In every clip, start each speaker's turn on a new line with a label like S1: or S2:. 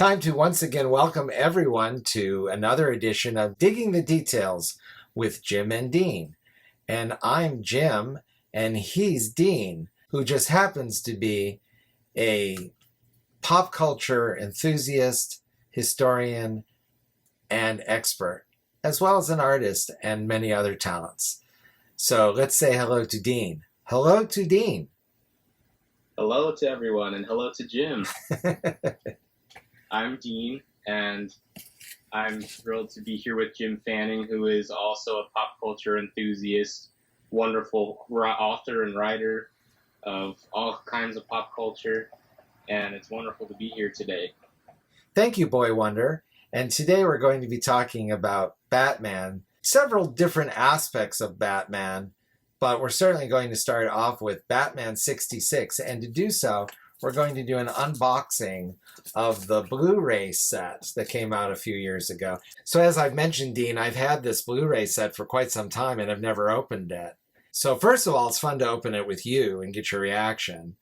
S1: Time to once again welcome everyone to another edition of Digging the Details with Jim and Dean. And I'm Jim, and he's Dean, who just happens to be a pop culture enthusiast, historian, and expert, as well as an artist and many other talents. So let's say hello to Dean. Hello to Dean.
S2: Hello to everyone, and hello to Jim. I'm Dean, and I'm thrilled to be here with Jim Fanning, who is also a pop culture enthusiast, wonderful author and writer of all kinds of pop culture, and it's wonderful to be here today.
S1: Thank you, Boy Wonder. And today we're going to be talking about Batman, several different aspects of Batman, but we're certainly going to start off with Batman 66. And to do so, we're going to do an unboxing of the Blu-ray set that came out a few years ago. So as I've mentioned, Dean, I've had this Blu-ray set for quite some time and I've never opened it. So first of all, it's fun to open it with you and get your reaction.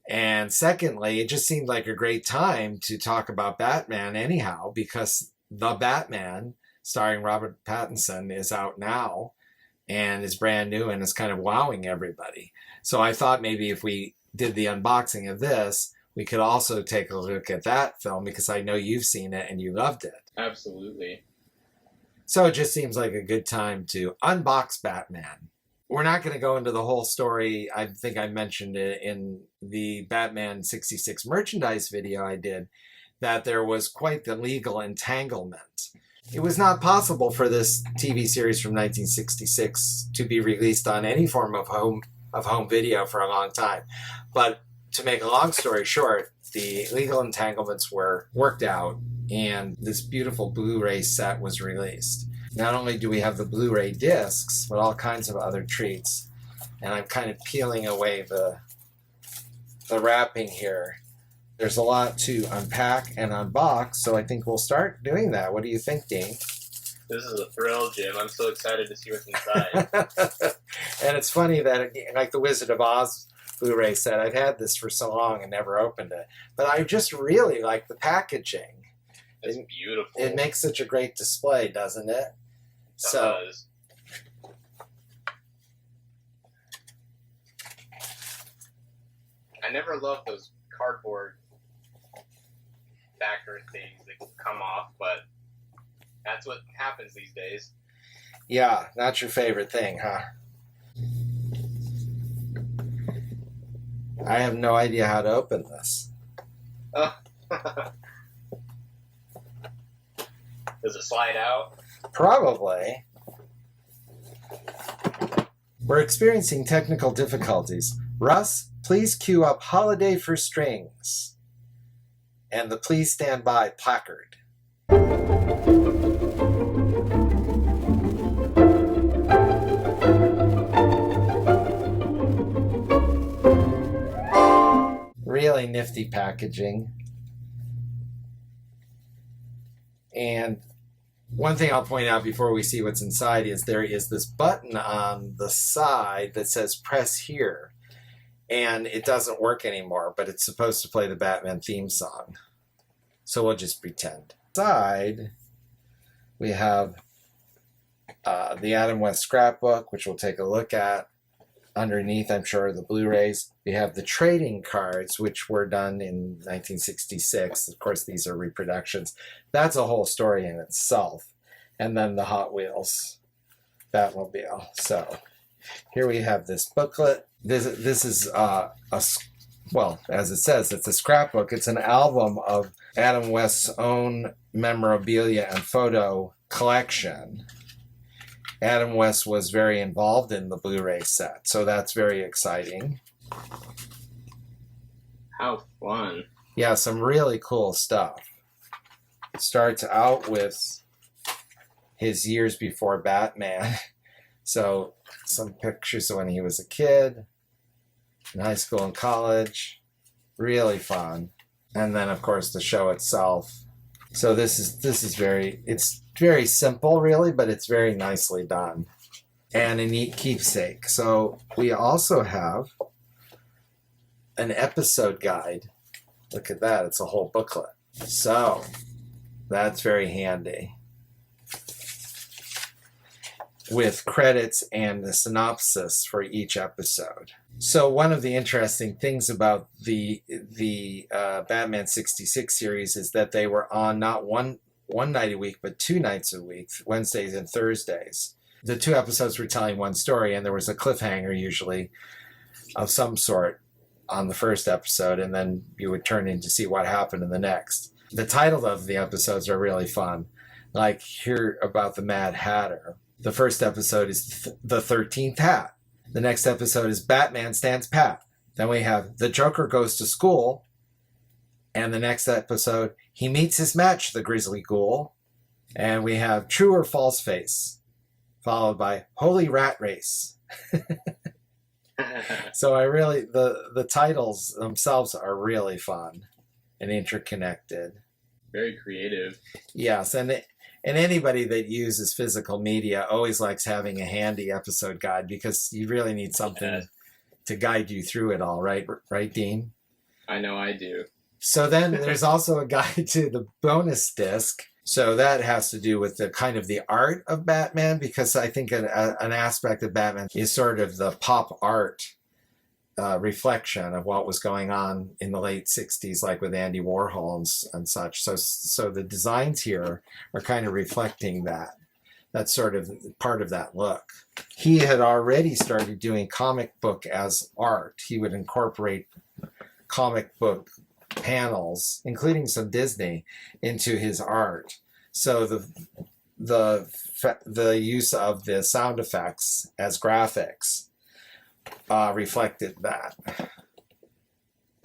S1: And secondly, it just seemed like a great time to talk about Batman anyhow, because The Batman, starring Robert Pattinson, is out now and is brand new and is kind of wowing everybody. So I thought maybe if we did the unboxing of this, we could also take a look at that film, because I know you've seen it and you loved it.
S2: Absolutely.
S1: So it just seems like a good time to unbox Batman. We're not going to go into the whole story. I think I mentioned it in the Batman 66 merchandise video I did, that there was quite the legal entanglement. It was not possible for this TV series from 1966 to be released on any form of home video for a long time. But to make a long story short, the legal entanglements were worked out and this beautiful Blu-ray set was released. Not only do we have the Blu-ray discs, but all kinds of other treats. And I'm kind of peeling away the wrapping here. There's a lot to unpack and unbox, so I think we'll start doing that. What do you think, Dean?
S2: This is a thrill, Jim. I'm so excited to see what's inside.
S1: And it's funny that, like the Wizard of Oz Blu-ray set, I've had this for so long and never opened it. But I just really like the packaging.
S2: It's beautiful.
S1: It makes such a great display, doesn't it?
S2: It does. I never loved those cardboard backer things that come off, but that's what happens these days.
S1: Yeah, not your favorite thing, huh? I have no idea how to open this.
S2: Does it slide out?
S1: Probably. We're experiencing technical difficulties. Russ, please cue up Holiday for Strings and the Please Stand By placard. Really nifty packaging. And one thing I'll point out before we see what's inside is there is this button on the side that says press here. And it doesn't work anymore, but it's supposed to play the Batman theme song. So we'll just pretend. Inside, we have the Adam West scrapbook, which we'll take a look at. Underneath, I'm sure, the Blu-rays. We have the trading cards, which were done in 1966. Of course, these are reproductions. That's a whole story in itself. And then the Hot Wheels Batmobile. So here we have this booklet. This is well, as it says, it's a scrapbook. It's an album of Adam West's own memorabilia and photo collection. Adam West was very involved in the Blu-ray set, so that's very exciting.
S2: How fun.
S1: Yeah, some really cool stuff. It starts out with his years before Batman. So some pictures of when he was a kid, in high school and college. Really fun. And then, of course, the show itself. So this is it's very simple, really, but it's very nicely done. And a neat keepsake. So we also have an episode guide. Look at that. It's a whole booklet. So that's very handy. With credits and the synopsis for each episode. So one of the interesting things about the Batman 66 series is that they were on not one night a week, but 2 nights a week, Wednesdays and Thursdays. The 2 episodes were telling one story, and there was a cliffhanger usually of some sort on the first episode, and then you would turn in to see what happened in the next. The title of the episodes are really fun, like hear about the Mad Hatter. The first episode is The 13th Hat. The next episode is Batman Stands Pat. Then we have The Joker Goes to School. And the next episode, He Meets His Match, the Grizzly Ghoul. And we have True or False Face, followed by Holy Rat Race. So the titles themselves are really fun and interconnected.
S2: Very creative.
S1: Yes, and anybody that uses physical media always likes having a handy episode guide because you really need something to guide you through it all, right? Right, Dean?
S2: I know I do.
S1: So then there's also a guide to the bonus disc. So that has to do with the kind of the art of Batman, because I think an aspect of Batman is sort of the pop art reflection of what was going on in the late 60s, like with Andy Warhol and such. So the designs here are kind of reflecting that. That's sort of part of that look. He had already started doing comic book as art. He would incorporate comic book panels, including some Disney, into his art. So the use of the sound effects as graphics reflected that.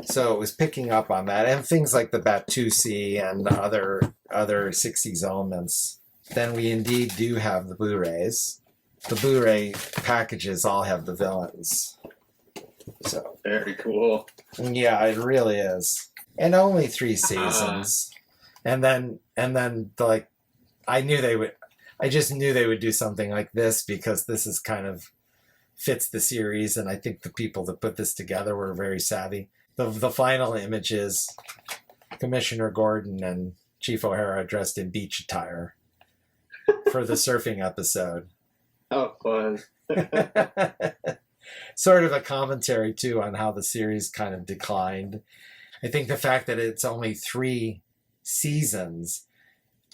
S1: So it was picking up on that, and things like the Batusi and other 60s elements. Then we indeed do have the Blu-rays. The Blu-ray packages all have the villains. So
S2: very cool.
S1: Yeah, it really is. And only 3 seasons. And then like I just knew they would do something like this, because this is kind of fits the series, and I think the people that put this together were very savvy. The final image is Commissioner Gordon and Chief O'Hara dressed in beach attire for the surfing episode.
S2: Oh, fun.
S1: Sort of a commentary, too, on how the series kind of declined. I think the fact that it's only 3 seasons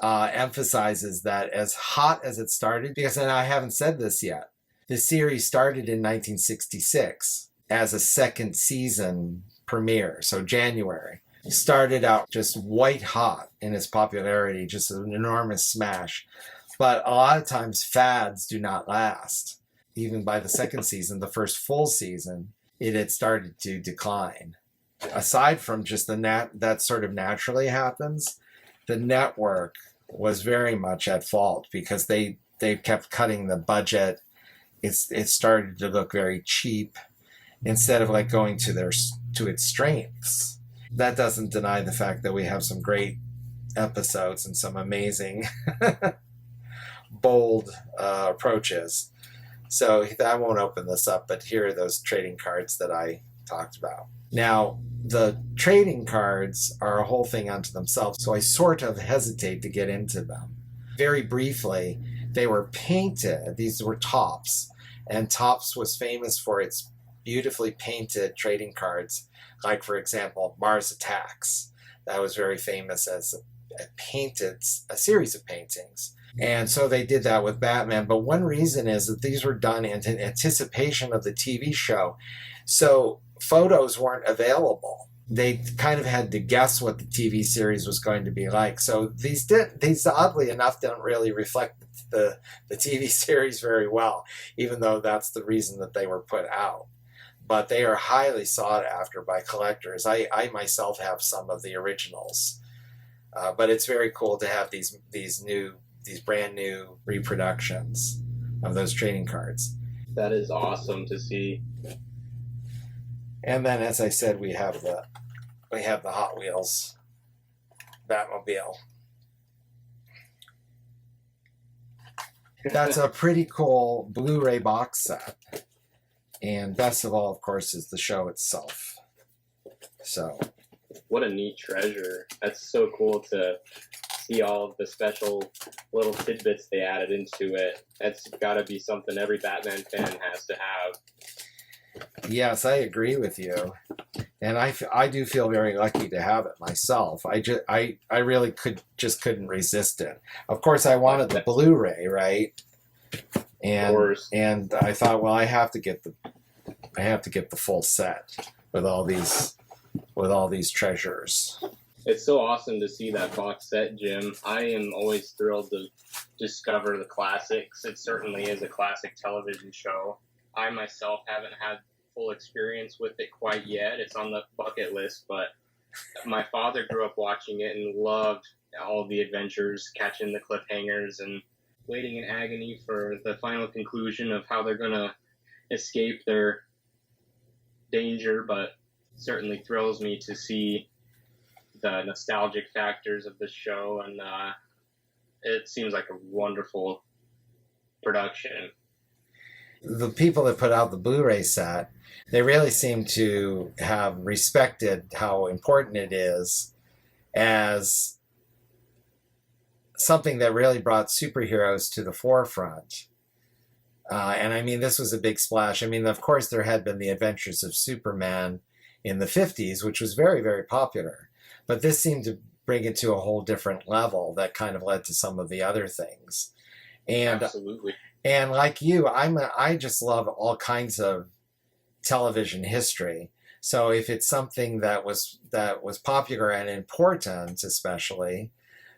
S1: emphasizes that as hot as it started, because, and I haven't said this yet, the series started in 1966 as a second season premiere, so January. It started out just white hot in its popularity, just an enormous smash. But a lot of times fads do not last. Even by the second season, the first full season, it had started to decline. Aside from just that sort of naturally happens, the network was very much at fault because they kept cutting the budget. It started to look very cheap instead of like going to its strengths. That doesn't deny the fact that we have some great episodes and some amazing bold approaches. So I won't open this up, but here are those trading cards that I talked about. Now, the trading cards are a whole thing unto themselves, so I sort of hesitate to get into them. Very briefly, they were painted. These were Topps, and Topps was famous for its beautifully painted trading cards, like, for example, Mars Attacks. That was very famous as a series of paintings. And so they did that with Batman. But one reason is that these were done in anticipation of the TV show. So photos weren't available. They kind of had to guess what the TV series was going to be like. So these oddly enough, don't really reflect the TV series very well, even though that's the reason that they were put out. But they are highly sought after by collectors. I myself have some of the originals. But it's very cool to have these brand new reproductions of those trading cards.
S2: That is awesome to see.
S1: And then, as I said, we have the Hot Wheels Batmobile. That's a pretty cool Blu-ray box set. And best of all, of course, is the show itself. So
S2: What a neat treasure. That's so cool to see all of the special little tidbits they added into it. That's got to be something every Batman fan has to have.
S1: Yes, I agree with you. And I do feel very lucky to have it myself. I really couldn't resist it. Of course, I wanted the Blu-ray, right? And
S2: Of course.
S1: and I thought, well, I have to get the full set with all these treasures.
S2: It's so awesome to see that box set, Jim. I am always thrilled to discover the classics. It certainly is a classic television show. I myself haven't had full experience with it quite yet. It's on the bucket list, but my father grew up watching it and loved all the adventures, catching the cliffhangers and waiting in agony for the final conclusion of how they're going to escape their danger, but certainly thrills me to see the nostalgic factors of the show, and it seems like a wonderful production.
S1: The people that put out the Blu-ray set, they really seem to have respected how important it is as something that really brought superheroes to the forefront. And I mean, this was a big splash. I mean, of course, there had been the Adventures of Superman in the 50s, which was very, very popular. But this seemed to bring it to a whole different level that kind of led to some of the other things. And
S2: Absolutely.
S1: And like you, I just love all kinds of television history. So if it's something that was popular and important, especially,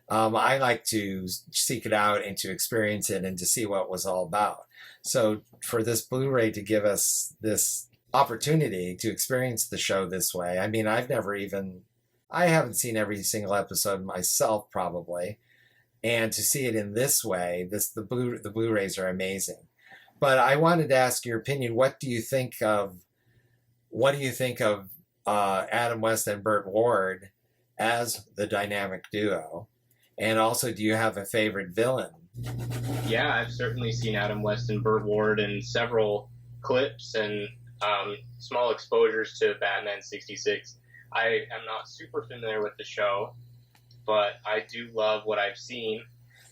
S1: I like to seek it out and to experience it and to see what it was all about. So for this Blu-ray to give us this opportunity to experience the show this way, I mean, I haven't seen every single episode myself, probably. And to see it in this way, the Blu-rays are amazing. But I wanted to ask your opinion. What do you think of Adam West and Burt Ward as the dynamic duo? And also, do you have a favorite villain?
S2: Yeah, I've certainly seen Adam West and Burt Ward in several clips and small exposures to Batman 66. I am not super familiar with the show, but I do love what I've seen,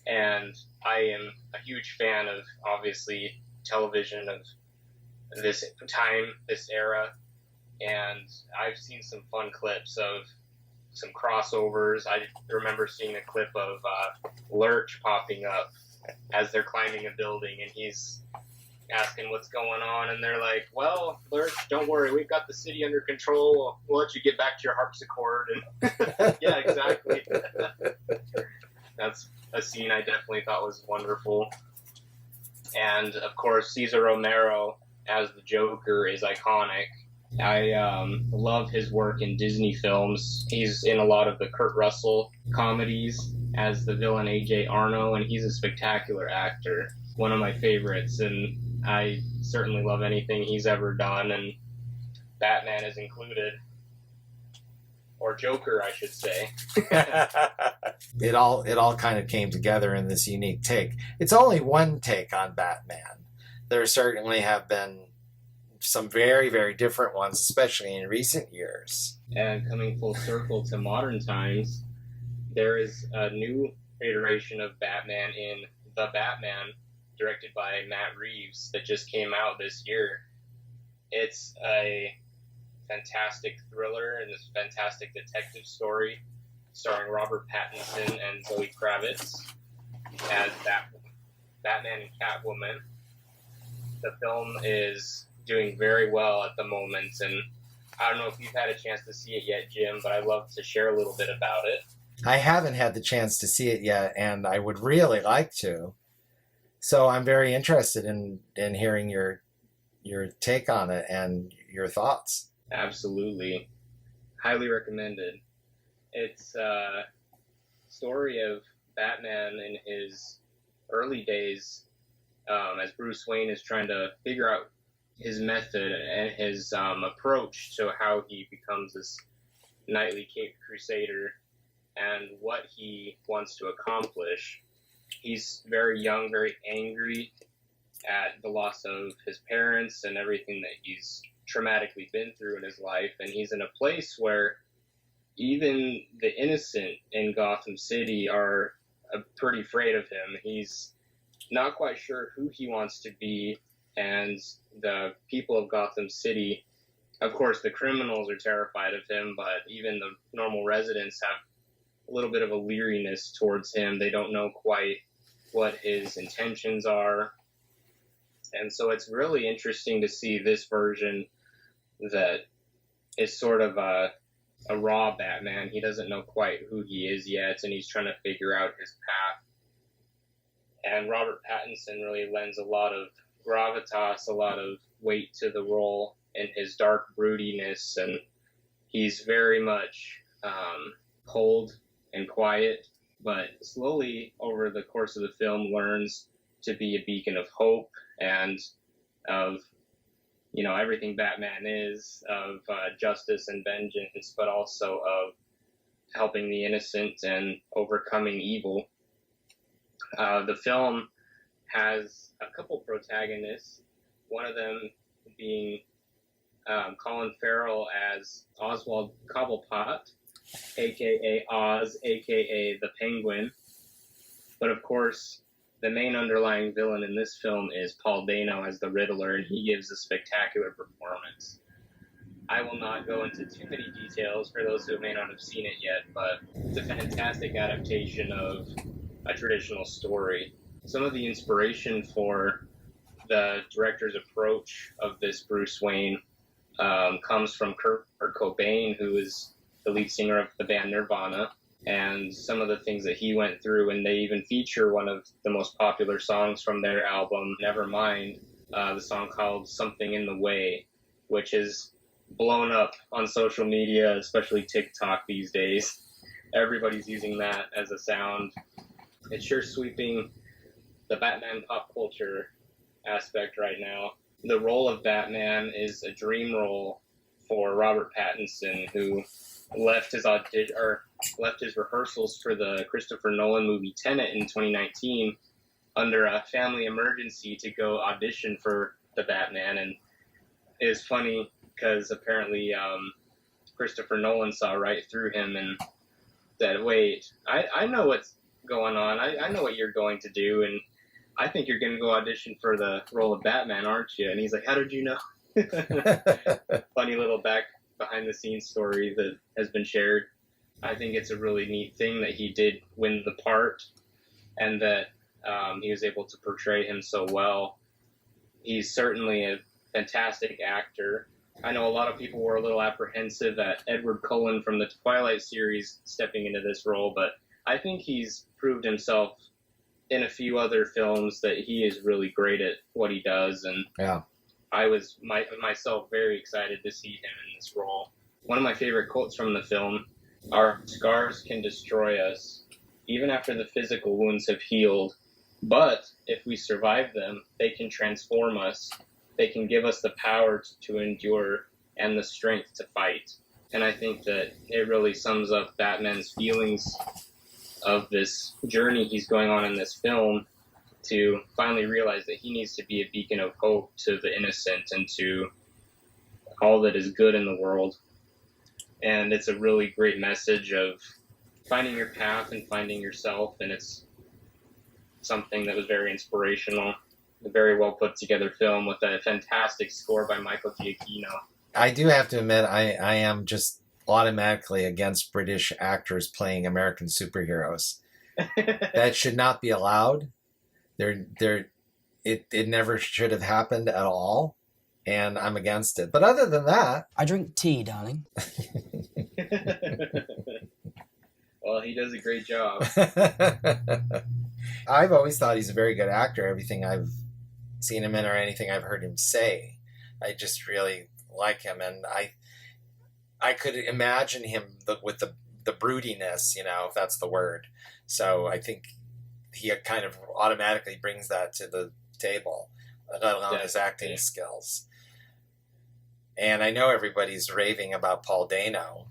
S2: and I am a huge fan of, obviously, television of this time, this era, and I've seen some fun clips of some crossovers. I remember seeing a clip of Lurch popping up as they're climbing a building, and he's asking what's going on, and they're like, well, Lurch, don't worry, we've got the city under control. We'll let you get back to your harpsichord. And yeah, exactly. That's a scene I definitely thought was wonderful. And of course, Cesar Romero as the Joker is iconic. I love his work in Disney films. He's in a lot of the Kurt Russell comedies as the villain A.J. Arno, and he's a spectacular actor. One of my favorites, and I certainly love anything he's ever done, and Batman is included. Or Joker, I should say.
S1: It all kind of came together in this unique take. It's only one take on Batman. There certainly have been some very, very different ones, especially in recent years.
S2: And coming full circle to modern times, there is a new iteration of Batman in The Batman, directed by Matt Reeves, that just came out this year. It's a fantastic thriller and this fantastic detective story starring Robert Pattinson and Zoe Kravitz as Batman and Catwoman. The film is doing very well at the moment, and I don't know if you've had a chance to see it yet, Jim, but I'd love to share a little bit about it.
S1: I haven't had the chance to see it yet, and I would really like to. So I'm very interested in hearing your take on it and your thoughts.
S2: Absolutely. Highly recommended. It's a story of Batman in his early days as Bruce Wayne is trying to figure out his method and his approach to how he becomes this knightly Caped Crusader and what he wants to accomplish. He's very young, very angry at the loss of his parents and everything that he's traumatically been through in his life, and he's in a place where even the innocent in Gotham City are pretty afraid of him. He's not quite sure who he wants to be, and the people of Gotham City, of course, the criminals are terrified of him, but even the normal residents have a little bit of a leeriness towards him. They don't know quite what his intentions are. And so it's really interesting to see this version that is sort of a raw Batman. He doesn't know quite who he is yet, and he's trying to figure out his path. And Robert Pattinson really lends a lot of gravitas, a lot of weight to the role in his dark broodiness, and he's very much cold and quiet, but slowly over the course of the film learns to be a beacon of hope and of, you know, everything Batman is, of justice and vengeance, but also of helping the innocent and overcoming evil. The film has a couple protagonists, one of them being Colin Farrell as Oswald Cobblepot, aka Oz, aka the Penguin. But of course, the main underlying villain in this film is Paul Dano as the Riddler, and he gives a spectacular performance. I will not go into too many details for those who may not have seen it yet, but it's a fantastic adaptation of a traditional story. Some of the inspiration for the director's approach of this Bruce Wayne comes from Kurt Cobain, who is the lead singer of the band Nirvana, and some of the things that he went through, and they even feature one of the most popular songs from their album, Nevermind, the song called Something in the Way, which is blown up on social media, especially TikTok these days. Everybody's using that as a sound. It's sure sweeping the Batman pop culture aspect right now. The role of Batman is a dream role for Robert Pattinson, who left his rehearsals for the Christopher Nolan movie Tenet in 2019 under a family emergency to go audition for the Batman. And it's funny because apparently Christopher Nolan saw right through him and said, wait, I know what's going on. I know what you're going to do, and I think you're going to go audition for the role of Batman, aren't you? And he's like, how did you know? Funny little behind-the-scenes story that has been shared. I think it's a really neat thing that he did win the part, and that he was able to portray him so well. He's certainly a fantastic actor. I know a lot of people were a little apprehensive at Edward Cullen from the Twilight series stepping into this role, but I think he's proved himself in a few other films that he is really great at what he does, and
S1: yeah.
S2: I was myself very excited to see him in this role. One of my favorite quotes from the film: "Our scars can destroy us, even after the physical wounds have healed. But if we survive them, they can transform us. They can give us the power to endure and the strength to fight." And I think that it really sums up Batman's feelings of this journey he's going on in this film, to finally realize that he needs to be a beacon of hope to the innocent and to all that is good in the world. And it's a really great message of finding your path and finding yourself, and it's something that was very inspirational. A very well put together film with a fantastic score by Michael Giacchino.
S1: I do have to admit, I am just automatically against British actors playing American superheroes. That should not be allowed. It never should have happened at all, and I'm against it. But other than that,
S3: I drink tea, darling.
S2: Well, he does a great job.
S1: I've always thought he's a very good actor. Everything I've seen him in or anything I've heard him say, I just really like him, and I could imagine him with the broodiness, if that's the word. So I think he kind of automatically brings that to the table, let alone his acting skills. And I know everybody's raving about Paul Dano.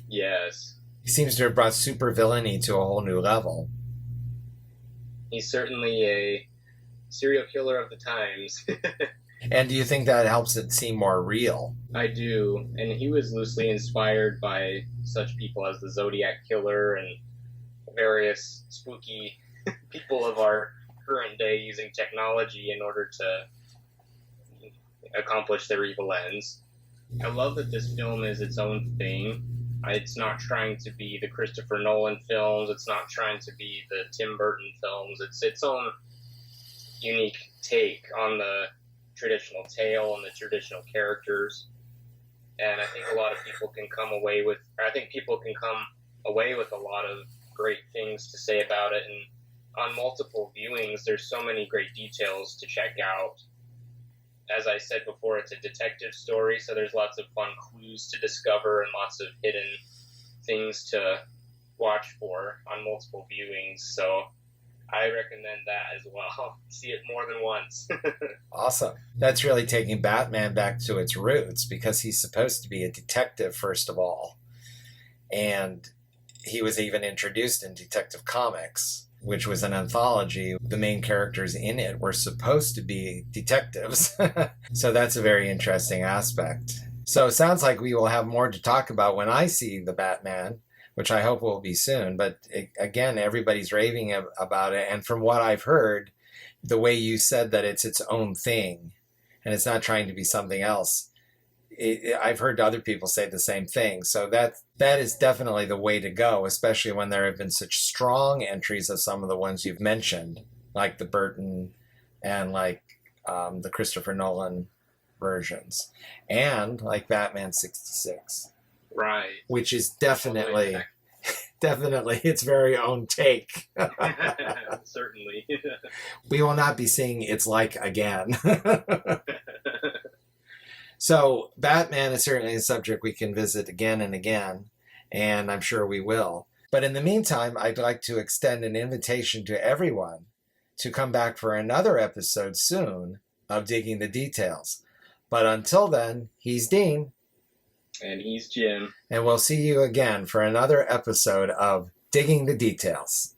S2: Yes.
S1: He seems to have brought supervillainy to a whole new level.
S2: He's certainly a serial killer of the times.
S1: And do you think that helps it seem more real?
S2: I do, and he was loosely inspired by such people as the Zodiac Killer and various spooky people of our current day using technology in order to accomplish their evil ends. I love that this film is its own thing. It's not trying to be the Christopher Nolan films. It's not trying to be the Tim Burton films. It's its own unique take on the traditional tale and the traditional characters. And I think a lot of people can come away with, a lot of great things to say about it. And on multiple viewings, there's so many great details to check out. As I said before, it's a detective story, so there's lots of fun clues to discover and lots of hidden things to watch for on multiple viewings. So I recommend that as well. See it more than once.
S1: Awesome. That's really taking Batman back to its roots, because he's supposed to be a detective, first of all. And he was even introduced in Detective Comics, which was an anthology. The main characters in it were supposed to be detectives. So that's a very interesting aspect. So it sounds like we will have more to talk about when I see the Batman, which I hope will be soon. But again, everybody's raving about it. And from what I've heard, the way you said that it's its own thing and it's not trying to be something else, I've heard other people say the same thing. So that is definitely the way to go, especially when there have been such strong entries of some of the ones you've mentioned, like the Burton and like the Christopher Nolan versions, and like Batman 66.
S2: Right.
S1: Which is definitely its very own take.
S2: Certainly.
S1: We will not be seeing It's Like again. So Batman is certainly a subject we can visit again and again, and I'm sure we will. But in the meantime, I'd like to extend an invitation to everyone to come back for another episode soon of Digging the Details. But until then, he's Dean.
S2: And he's Jim.
S1: And we'll see you again for another episode of Digging the Details.